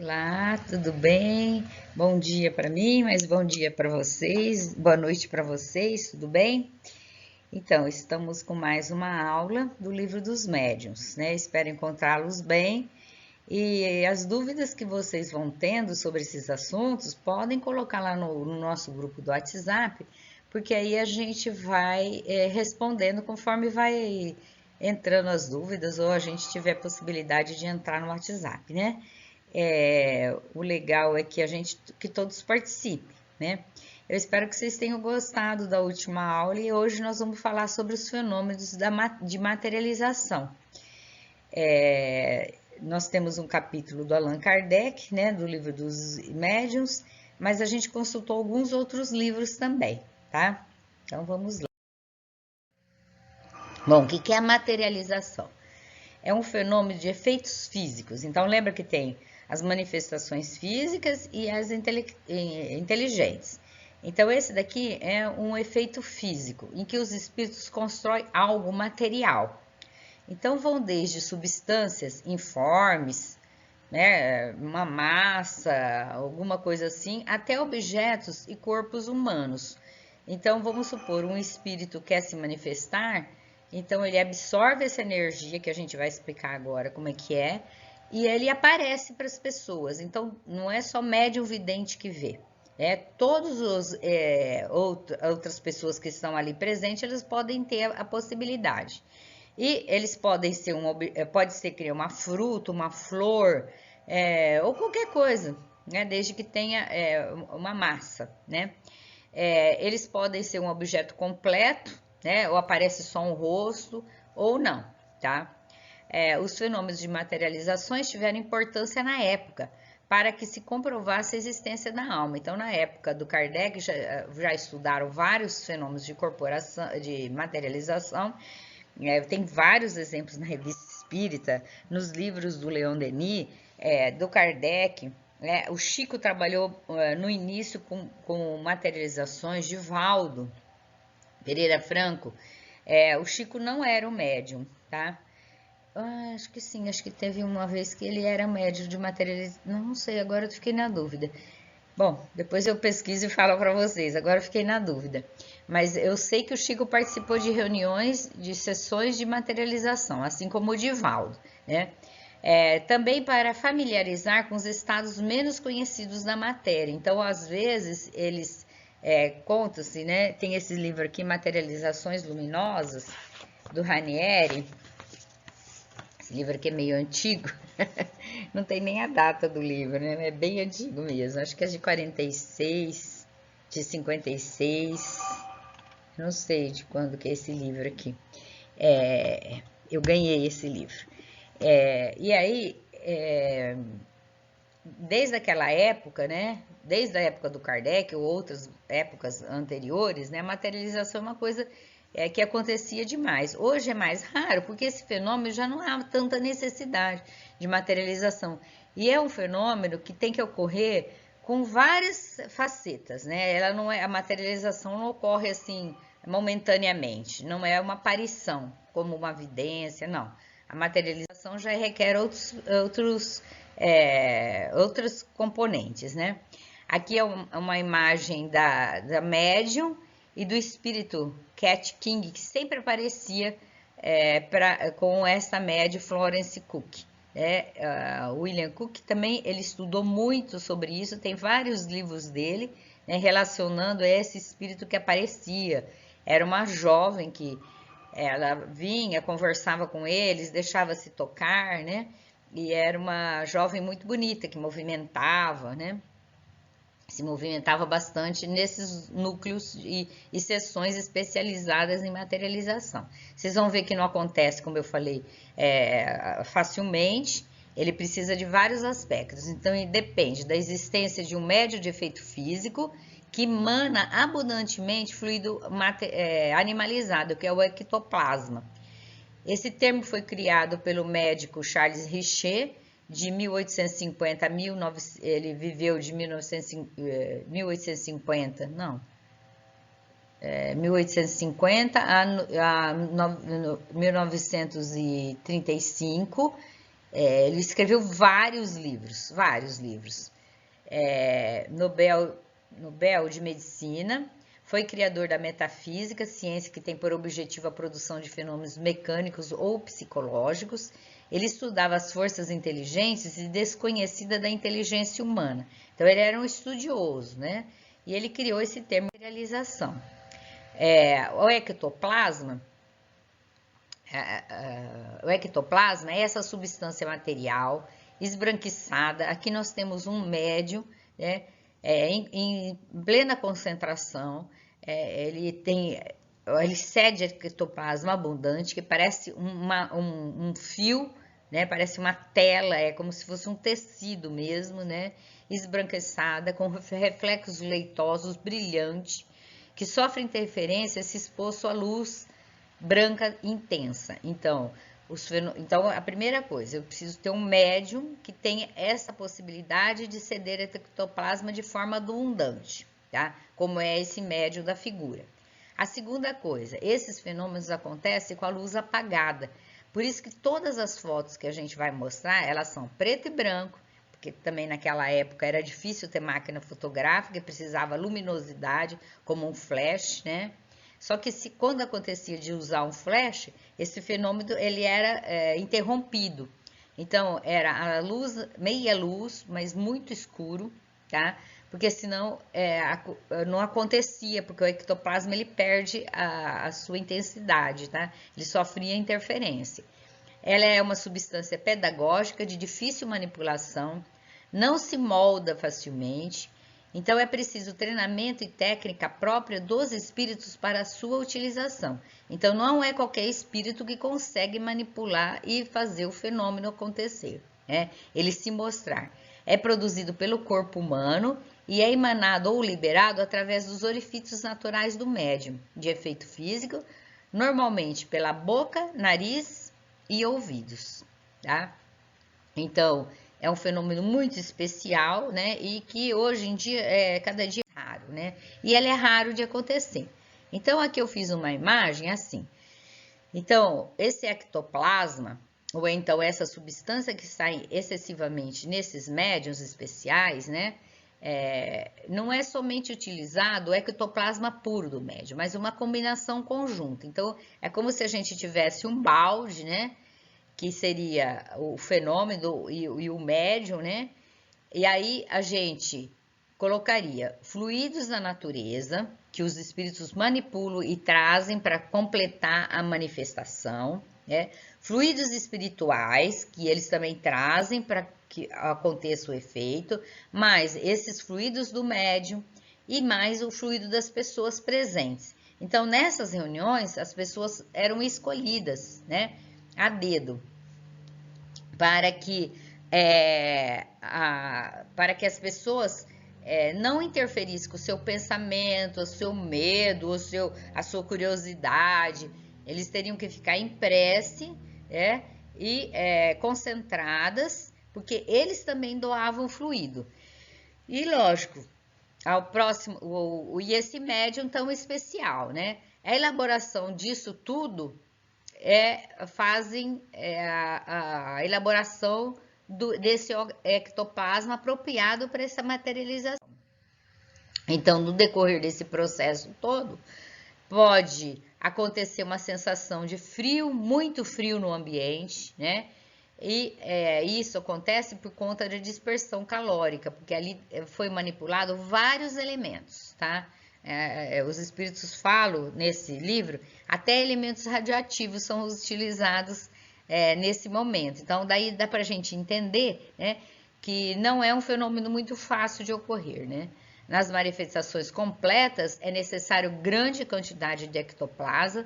Olá, tudo bem? Bom dia para mim, mas bom dia para vocês, boa noite para vocês, tudo bem? Então, estamos com mais uma aula do Livro dos Médiuns, né? Espero encontrá-los bem e as dúvidas que vocês vão tendo sobre esses assuntos, podem colocar lá no nosso grupo do WhatsApp, porque aí a gente vai respondendo conforme vai entrando as dúvidas ou a gente tiver possibilidade de entrar no WhatsApp, né? O legal é que todos participem, né? Eu espero que vocês tenham gostado da última aula e hoje nós vamos falar sobre os fenômenos de materialização. Nós temos um capítulo do Allan Kardec, né, do Livro dos Médiuns, mas a gente consultou alguns outros livros também, tá? Então vamos lá. Bom, o que é a materialização? É um fenômeno de efeitos físicos. Então, lembra que tem as manifestações físicas e as inteligentes. Então, esse daqui é um efeito físico, em que os espíritos constroem algo material. Então, vão desde substâncias informes, né, uma massa, alguma coisa assim, até objetos e corpos humanos. Então, vamos supor, um espírito quer se manifestar, então ele absorve essa energia, que a gente vai explicar agora como é que é, e ele aparece para as pessoas. Então, não é só médium vidente que vê. Todos os outras pessoas que estão ali presentes, eles podem ter a possibilidade. E eles podem ser pode ser criar uma fruta, uma flor, ou qualquer coisa, né? Desde que tenha uma massa, né? Eles podem ser um objeto completo, né? Ou aparece só um rosto, ou não, tá? Os fenômenos de materializações tiveram importância na época, para que se comprovasse a existência da alma. Então, na época do Kardec, já estudaram vários fenômenos de materialização. Tem vários exemplos na Revista Espírita, nos livros do Leon Denis, do Kardec. O Chico trabalhou no início com materializações de Valdo Pereira Franco. O Chico não era um médium, tá? Acho que sim, acho que teve uma vez que ele era médium de materialização. Não sei, agora eu fiquei na dúvida. Bom, depois eu pesquiso e falo para vocês, agora eu fiquei na dúvida. Mas eu sei que o Chico participou de reuniões, de sessões de materialização, assim como o Divaldo, né? Também para familiarizar com os estados menos conhecidos da matéria. Então, às vezes, eles contam-se, né? Tem esse livro aqui, Materializações Luminosas, do Ranieri. Esse livro aqui é meio antigo, não tem nem a data do livro, né? É bem antigo mesmo, acho que é de 46, de 56, não sei de quando que é esse livro aqui. Eu ganhei esse livro. E aí, desde aquela época, né? Desde a época do Kardec ou outras épocas anteriores, né? A materialização é uma coisa que acontecia demais. Hoje é mais raro, porque esse fenômeno já não há tanta necessidade de materialização. E é um fenômeno que tem que ocorrer com várias facetas, né? Ela não é, a materialização não ocorre assim momentaneamente, não é uma aparição, como uma vidência, não. A materialização já requer outros componentes, né? Aqui é uma imagem da médium e do espírito Cat King, que sempre aparecia com essa médium Florence Cook. William Cook também, ele estudou muito sobre isso, tem vários livros dele, né, relacionando esse espírito que aparecia. Era uma jovem que ela vinha, conversava com eles, deixava-se tocar, né? E era uma jovem muito bonita, que movimentava, né? Se movimentava bastante nesses núcleos e sessões especializadas em materialização. Vocês vão ver que não acontece, como eu falei, facilmente. Ele precisa de vários aspectos. Então, depende da existência de um médio de efeito físico que emana abundantemente fluido animalizado, que é o ectoplasma. Esse termo foi criado pelo médico Charles Richet, de 1850 a 1900, ele viveu de 1850, não, 1850 a 1935, Ele escreveu vários livros, Nobel de Medicina, foi criador da metafísica, ciência que tem por objetivo a produção de fenômenos mecânicos ou psicológicos. Ele estudava as forças inteligentes e desconhecida da inteligência humana. Então, ele era um estudioso, né? E ele criou esse termo de materialização. O ectoplasma é essa substância material esbranquiçada. Aqui nós temos um médium, né, em plena concentração. Ele cede ectoplasma abundante, que parece um fio, né, parece uma tela, é como se fosse um tecido mesmo, né, esbranquiçada, com reflexos leitosos, brilhante, que sofre interferência se exposto à luz branca intensa. Então, a primeira coisa, eu preciso ter um médium que tenha essa possibilidade de ceder ectoplasma de forma abundante, tá? Como é esse médium da figura. A segunda coisa, esses fenômenos acontecem com a luz apagada. Por isso que todas as fotos que a gente vai mostrar, elas são preto e branco, porque também naquela época era difícil ter máquina fotográfica e precisava luminosidade, como um flash, né? Só que quando acontecia de usar um flash, esse fenômeno ele era interrompido. Então, era a luz, meia luz, mas muito escuro, tá? Porque senão não acontecia, porque o ectoplasma ele perde a sua intensidade, tá? Ele sofria interferência. Ela é uma substância pedagógica de difícil manipulação, não se molda facilmente. Então, é preciso treinamento e técnica própria dos espíritos para a sua utilização. Então, não é qualquer espírito que consegue manipular e fazer o fenômeno acontecer, né? Ele se mostrar. É produzido pelo corpo humano e é emanado ou liberado através dos orifícios naturais do médium, de efeito físico, normalmente pela boca, nariz e ouvidos, tá? Então, é um fenômeno muito especial, né? E que hoje em dia cada dia é raro, né? E ele é raro de acontecer. Então, aqui eu fiz uma imagem assim. Então, esse ectoplasma, ou então essa substância que sai excessivamente nesses médiums especiais, né? Não é somente utilizado o ectoplasma puro do médium, mas uma combinação conjunta. Então, é como se a gente tivesse um balde, né? Que seria o fenômeno e o médium, né? E aí a gente colocaria fluidos da natureza, que os espíritos manipulam e trazem para completar a manifestação, né? Fluidos espirituais, que eles também trazem para que aconteça o efeito, mais esses fluidos do médium e mais o fluido das pessoas presentes. Então, nessas reuniões, as pessoas eram escolhidas, né? A dedo, para que as pessoas não interferissem com o seu pensamento, o seu medo, a sua curiosidade. Eles teriam que ficar em prece e concentradas, porque eles também doavam fluido. E lógico, ao próximo, e esse médium tão especial, né? A elaboração disso tudo fazem a elaboração desse ectoplasma apropriado para essa materialização. Então, no decorrer desse processo todo, pode acontecer uma sensação de frio, muito frio no ambiente, né? E isso acontece por conta da dispersão calórica, porque ali foi manipulado vários elementos, tá? Os espíritos falam nesse livro, até elementos radioativos são utilizados nesse momento. Então, daí dá para a gente entender, né, que não é um fenômeno muito fácil de ocorrer, né? Nas manifestações completas, é necessário grande quantidade de ectoplasma.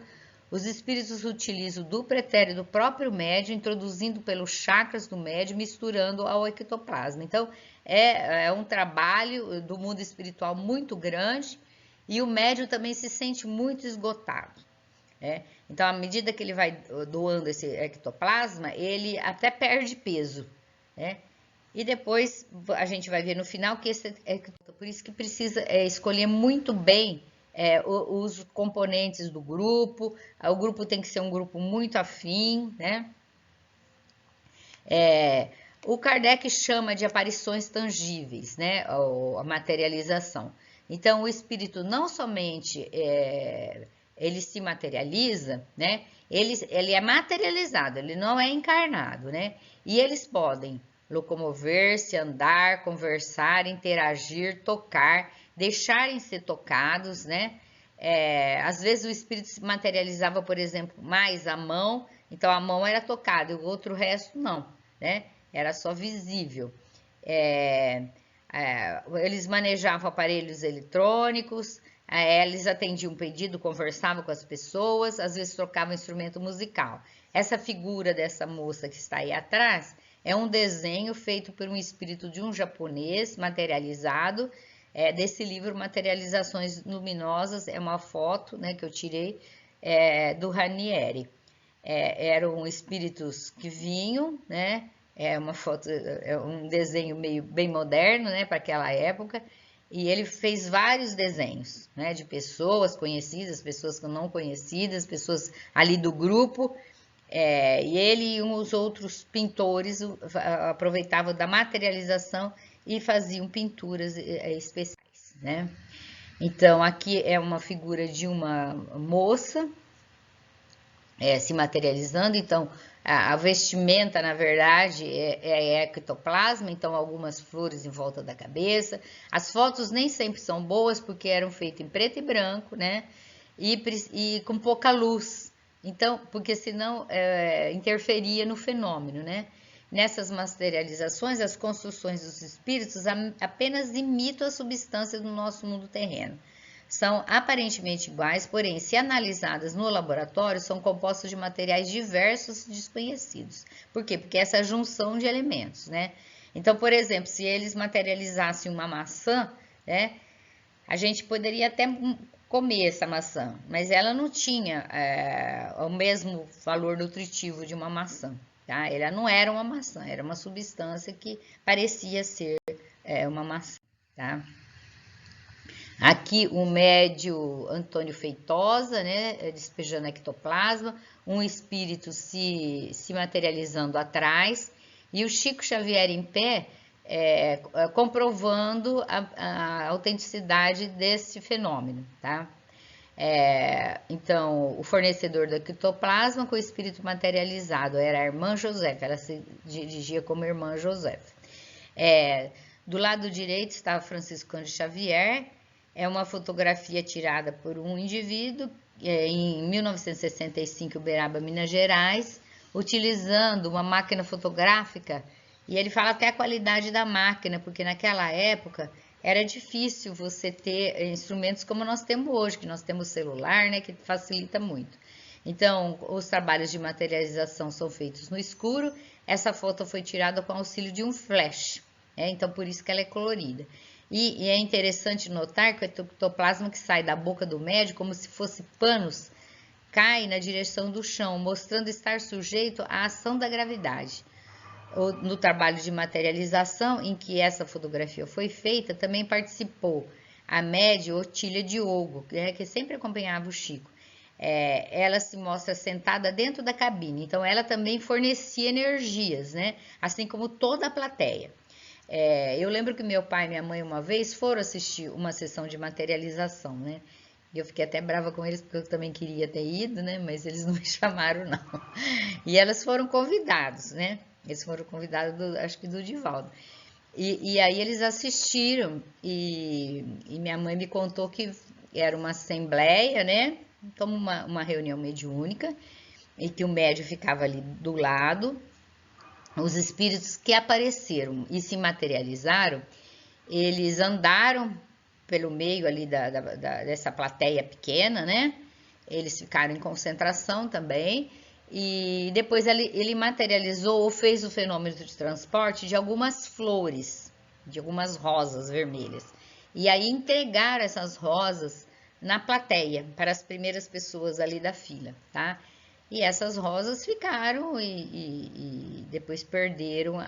Os espíritos utilizam o duplo etéreo do próprio médium, introduzindo pelos chakras do médium, misturando ao ectoplasma. Então, é um trabalho do mundo espiritual muito grande e o médium também se sente muito esgotado. Então, à medida que ele vai doando esse ectoplasma, ele até perde peso, né? E depois a gente vai ver no final que por isso que precisa escolher muito bem os componentes do grupo. O grupo tem que ser um grupo muito afim, né? O Kardec chama de aparições tangíveis, né? A materialização. Então, o espírito não somente ele se materializa, né? Ele é materializado, ele não é encarnado, né? E eles podem locomover-se, andar, conversar, interagir, tocar, deixarem ser tocados, né? Às vezes o espírito se materializava, por exemplo, mais a mão, então a mão era tocada e o outro resto não, né? Era só visível. Eles manejavam aparelhos eletrônicos, eles atendiam pedido, conversavam com as pessoas, às vezes trocavam instrumento musical. Essa figura dessa moça que está aí atrás é um desenho feito por um espírito de um japonês materializado, desse livro Materializações Luminosas, é uma foto, né, que eu tirei do Ranieri. Eram espíritos que vinham, né? Uma foto, um desenho meio bem moderno, né, para aquela época. E ele fez vários desenhos, né, de pessoas conhecidas, pessoas não conhecidas, pessoas ali do grupo. E ele e uns outros pintores aproveitavam da materialização e faziam pinturas especiais, né? Então, aqui é uma figura de uma moça se materializando. Então, a vestimenta, na verdade, é ectoplasma, então algumas flores em volta da cabeça. As fotos nem sempre são boas, porque eram feitas em preto e branco, né? E com pouca luz. Então, porque senão interferia no fenômeno, né? Nessas materializações, as construções dos espíritos apenas imitam a substância do nosso mundo terreno. São aparentemente iguais, porém, se analisadas no laboratório, são compostos de materiais diversos e desconhecidos. Por quê? Porque essa junção de elementos, né? Então, por exemplo, se eles materializassem uma maçã, né? A gente poderia até comer essa maçã, mas ela não tinha o mesmo valor nutritivo de uma maçã, tá? Ela não era uma maçã, era uma substância que parecia ser uma maçã, tá? Aqui o médio Antônio Feitosa, né, despejando ectoplasma, um espírito se materializando atrás, e o Chico Xavier em pé, comprovando a autenticidade desse fenômeno, tá? Então, o fornecedor do ectoplasma com o espírito materializado era a irmã Josefa, ela se dirigia como irmã Josefa. Do lado direito estava Francisco Cândido Xavier. É uma fotografia tirada por um indivíduo em 1965, Uberaba, Minas Gerais, utilizando uma máquina fotográfica, e ele fala até a qualidade da máquina, porque naquela época era difícil você ter instrumentos como nós temos hoje, que nós temos celular, né, que facilita muito. Então, os trabalhos de materialização são feitos no escuro. Essa foto foi tirada com auxílio de um flash, então por isso que ela é colorida. E é interessante notar que o ectoplasma que sai da boca do médico, como se fosse panos, cai na direção do chão, mostrando estar sujeito à ação da gravidade. No trabalho de materialização em que essa fotografia foi feita, também participou a média Otília Diogo, que sempre acompanhava o Chico. Ela se mostra sentada dentro da cabine, então ela também fornecia energias, né? Assim como toda a plateia. Eu lembro que meu pai e minha mãe uma vez foram assistir uma sessão de materialização, né? E eu fiquei até brava com eles porque eu também queria ter ido, né? Mas eles não me chamaram, não. E elas foram convidados, né? Eles foram convidados, acho que do Divaldo. E aí eles assistiram e minha mãe me contou que era uma assembleia, né? Como uma reunião mediúnica, e que o médium ficava ali do lado. Os espíritos que apareceram e se materializaram, eles andaram pelo meio ali dessa plateia pequena, né? Eles ficaram em concentração também. E depois ele materializou ou fez o fenômeno de transporte de algumas flores, de algumas rosas vermelhas. E aí entregaram essas rosas na plateia, para as primeiras pessoas ali da fila, tá? E essas rosas ficaram e depois perderam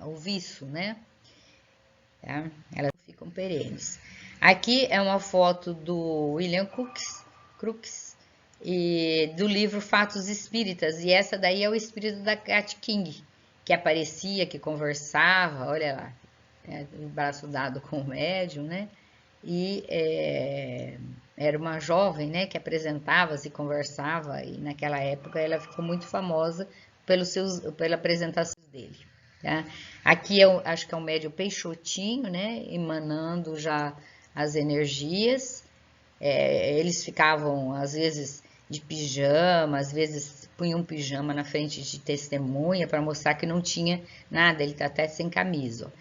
o viço, né? Tá? Elas ficam perenes. Aqui é uma foto do William Crookes e do livro Fatos Espíritas. E essa daí é o espírito da Kat King. que aparecia, que conversava, olha lá, o braço dado com o médium, né? E era uma jovem, né, que apresentava-se e conversava, e naquela época ela ficou muito famosa pela apresentação dele. Tá? Aqui eu acho que é um médium Peixotinho, né, emanando já as energias. Eles ficavam, às vezes, de pijama, às vezes punham um pijama na frente de testemunha para mostrar que não tinha nada, ele está até sem camisa,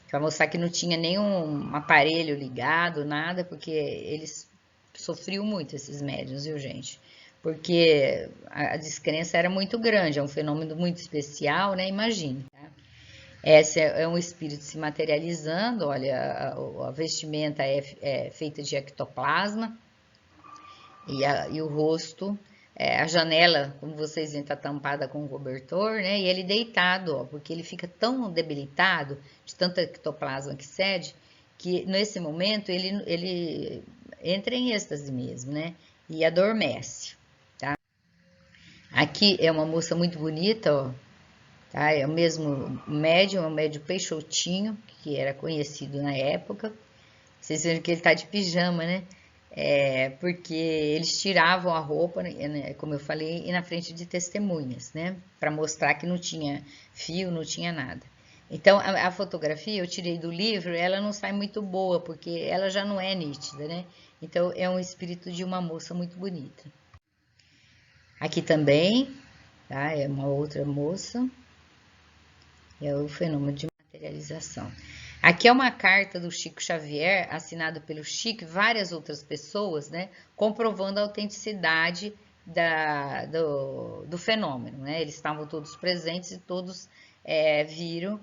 para mostrar que não tinha nenhum aparelho ligado, nada, porque eles sofriam muito, esses médiuns, viu, gente? Porque a descrença era muito grande, é um fenômeno muito especial, né? Imagine, tá? Esse é um espírito se materializando, olha, a vestimenta é feita de ectoplasma e o rosto, a janela, como vocês veem, está tampada com um cobertor, né? E ele deitado, ó, porque ele fica tão debilitado de tanto ectoplasma que cede, que nesse momento ele entra em êxtase mesmo, né? E adormece, tá? Aqui é uma moça muito bonita, ó. Tá? É o mesmo médium, é o médium Peixotinho, que era conhecido na época. Vocês viram que ele tá de pijama, né? Porque eles tiravam a roupa, né, como eu falei, e na frente de testemunhas, né? Para mostrar que não tinha fio, não tinha nada. Então, a fotografia eu tirei do livro, ela não sai muito boa, porque ela já não é nítida, né? Então, é um espírito de uma moça muito bonita. Aqui também, tá? É uma outra moça. É o fenômeno de materialização. Aqui é uma carta do Chico Xavier, assinado pelo Chico e várias outras pessoas, né? Comprovando a autenticidade do fenômeno, né? Eles estavam todos presentes e todos viram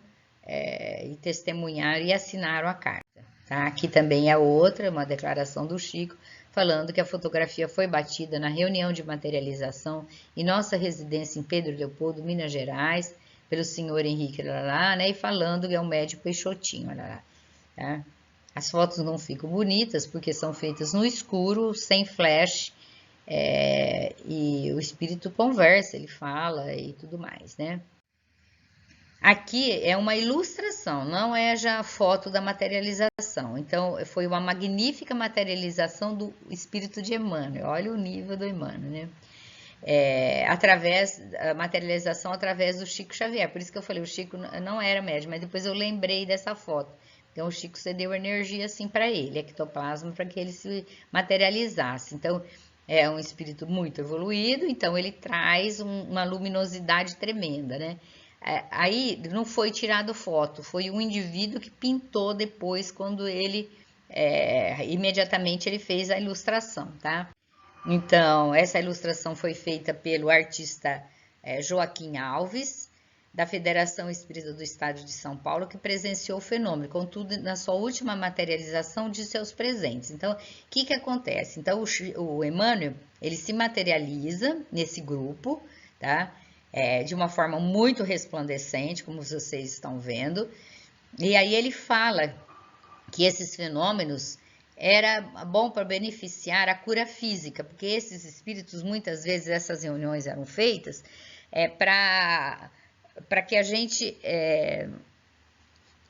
e testemunharam e assinaram a carta. Tá? Aqui também é outra, uma declaração do Chico, falando que a fotografia foi batida na reunião de materialização em nossa residência em Pedro Leopoldo, Minas Gerais, pelo senhor Henrique Lalá, né? E falando que é um médium Peixotinho, olha lá, tá? As fotos não ficam bonitas porque são feitas no escuro, sem flash, e o espírito conversa, ele fala e tudo mais, né? Aqui é uma ilustração, não é já foto da materialização. Então, foi uma magnífica materialização do espírito de Emmanuel. Olha o nível do Emmanuel, né? A materialização através do Chico Xavier. Por isso que eu falei, o Chico não era médium, mas depois eu lembrei dessa foto. Então, o Chico cedeu energia assim para ele, ectoplasma, para que ele se materializasse. Então, é um espírito muito evoluído, então ele traz uma luminosidade tremenda, né? Aí não foi tirado foto, foi um indivíduo que pintou depois, quando ele imediatamente ele fez a ilustração, tá? Então, essa ilustração foi feita pelo artista Joaquim Alves, da Federação Espírita do Estado de São Paulo, que presenciou o fenômeno, contudo, na sua última materialização de seus presentes. Então, o que acontece? Então, o Emmanuel, ele se materializa nesse grupo, tá? De uma forma muito resplandecente, como vocês estão vendo, e aí ele fala que esses fenômenos era bom para beneficiar a cura física, porque esses espíritos, muitas vezes, essas reuniões eram feitas para que a gente,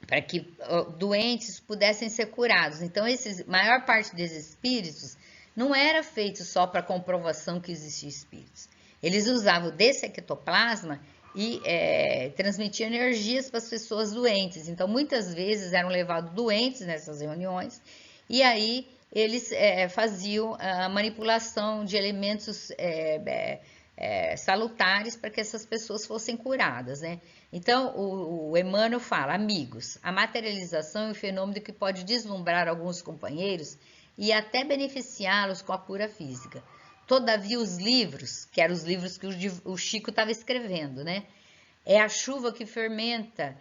para que doentes pudessem ser curados. Então, maior parte desses espíritos não era feito só para comprovação que existiam espíritos. Eles usavam desse ectoplasma e transmitiam energias para as pessoas doentes. Então, muitas vezes eram levados doentes nessas reuniões e aí eles faziam a manipulação de elementos salutares para que essas pessoas fossem curadas, né? Então, o Emmanuel fala, amigos, a materialização é um fenômeno que pode deslumbrar alguns companheiros e até beneficiá-los com a cura física. Todavia, os livros, que eram os livros que o Chico estava escrevendo, né? É a chuva que fermenta,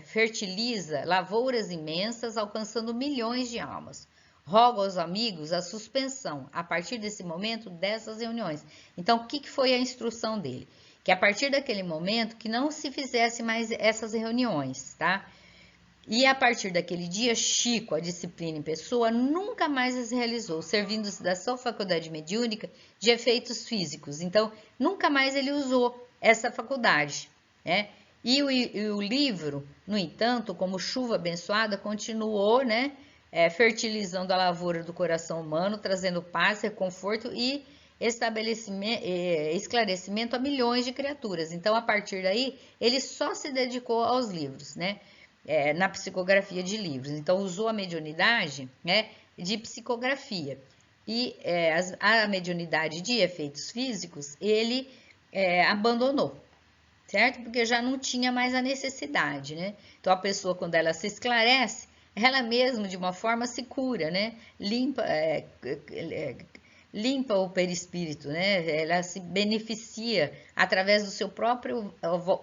fertiliza lavouras imensas, alcançando milhões de almas. Rogo aos amigos a suspensão, a partir desse momento, dessas reuniões. Então, o que foi a instrução dele? Que a partir daquele momento, que não se fizesse mais essas reuniões, tá? E a partir daquele dia, Chico, a disciplina em pessoa, nunca mais as realizou, servindo-se da sua faculdade mediúnica de efeitos físicos. Então, nunca mais ele usou essa faculdade, né? E o livro, no entanto, como chuva abençoada, continuou, né, fertilizando a lavoura do coração humano, trazendo paz, reconforto e esclarecimento a milhões de criaturas. Então, a partir daí, ele só se dedicou aos livros, né, na psicografia de livros. Então, usou a mediunidade, né, de psicografia. E a mediunidade de efeitos físicos, ele abandonou. Certo? Porque já não tinha mais a necessidade, né? Então a pessoa, quando ela se esclarece, ela mesma de uma forma se cura, né? Limpa o perispírito, né? Ela se beneficia através do seu próprio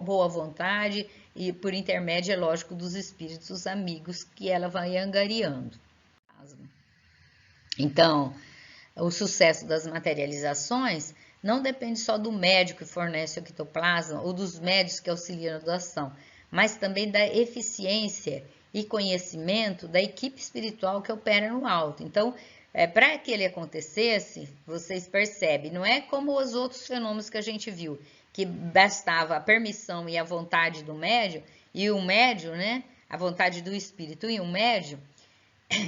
boa vontade e por intermédio, é lógico, dos espíritos amigos que ela vai angariando. Então, o sucesso das materializações não depende só do médico que fornece o ectoplasma ou dos médicos que auxiliam na doação, mas também da eficiência e conhecimento da equipe espiritual que opera no alto. Então, para que ele acontecesse, vocês percebem, não é como os outros fenômenos que a gente viu, que bastava a permissão e a vontade do médium, e o médium, né, a vontade do espírito e o médium,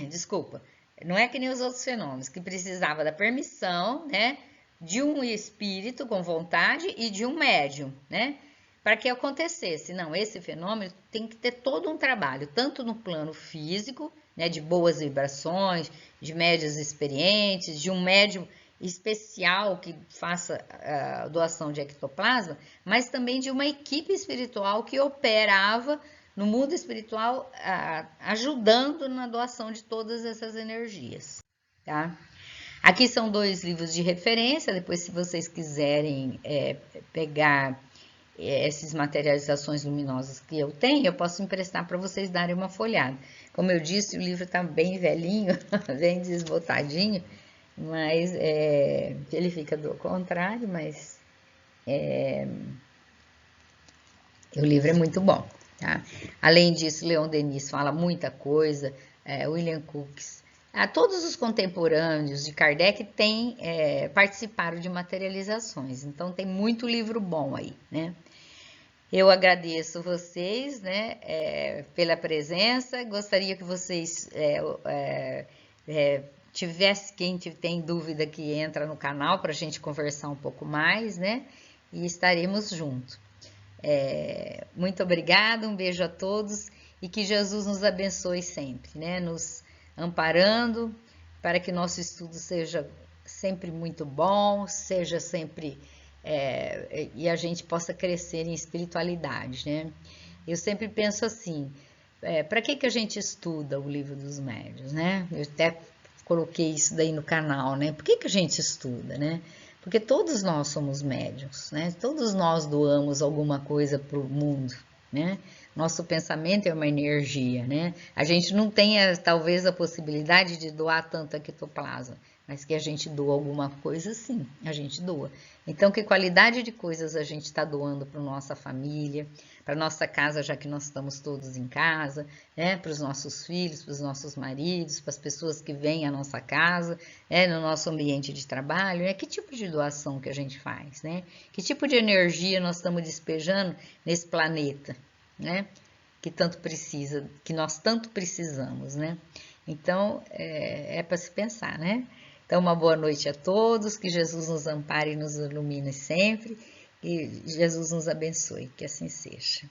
desculpa, não é que nem os outros fenômenos, que precisava da permissão, né, de um espírito com vontade e de um médium, né, para que acontecesse. Não, esse fenômeno tem que ter todo um trabalho, tanto no plano físico, né, de boas vibrações, de médios experientes, de um médium especial que faça a doação de ectoplasma, mas também de uma equipe espiritual que operava no mundo espiritual, ajudando na doação de todas essas energias, tá? Aqui são 2 livros de referência, depois se vocês quiserem pegar essas materializações luminosas que eu tenho, eu posso emprestar para vocês darem uma folhada. Como eu disse, o livro está bem velhinho, bem desbotadinho, mas ele fica do contrário, mas o livro é muito bom. Tá? Além disso, Leon Denis fala muita coisa, William Crookes, todos os contemporâneos de Kardec participaram de materializações, então tem muito livro bom aí, né? Eu agradeço vocês, né, pela presença, gostaria que vocês tivesse quem tem dúvida que entra no canal para a gente conversar um pouco mais, né, e estaremos juntos. Muito obrigada, um beijo a todos e que Jesus nos abençoe sempre, né? Nos amparando para que nosso estudo seja sempre muito bom, seja sempre e a gente possa crescer em espiritualidade, né? Eu sempre penso assim, para que a gente estuda o Livro dos Médiuns, né? Eu até coloquei isso daí no canal, né? Por que a gente estuda, né? Porque todos nós somos médiuns, né? Todos nós doamos alguma coisa para o mundo, né? Nosso pensamento é uma energia, né? A gente não tem, talvez, a possibilidade de doar tanto ectoplasma, mas que a gente doa alguma coisa, sim, a gente doa. Então, que qualidade de coisas a gente está doando para a nossa família, para a nossa casa, já que nós estamos todos em casa, né? Para os nossos filhos, para os nossos maridos, para as pessoas que vêm à nossa casa, no nosso ambiente de trabalho, né? Que tipo de doação que a gente faz, né? Que tipo de energia nós estamos despejando nesse planeta, né? Que tanto precisa, que nós tanto precisamos, né? Então, para se pensar, né? Então, uma boa noite a todos, que Jesus nos ampare e nos ilumine sempre, e Jesus nos abençoe, que assim seja.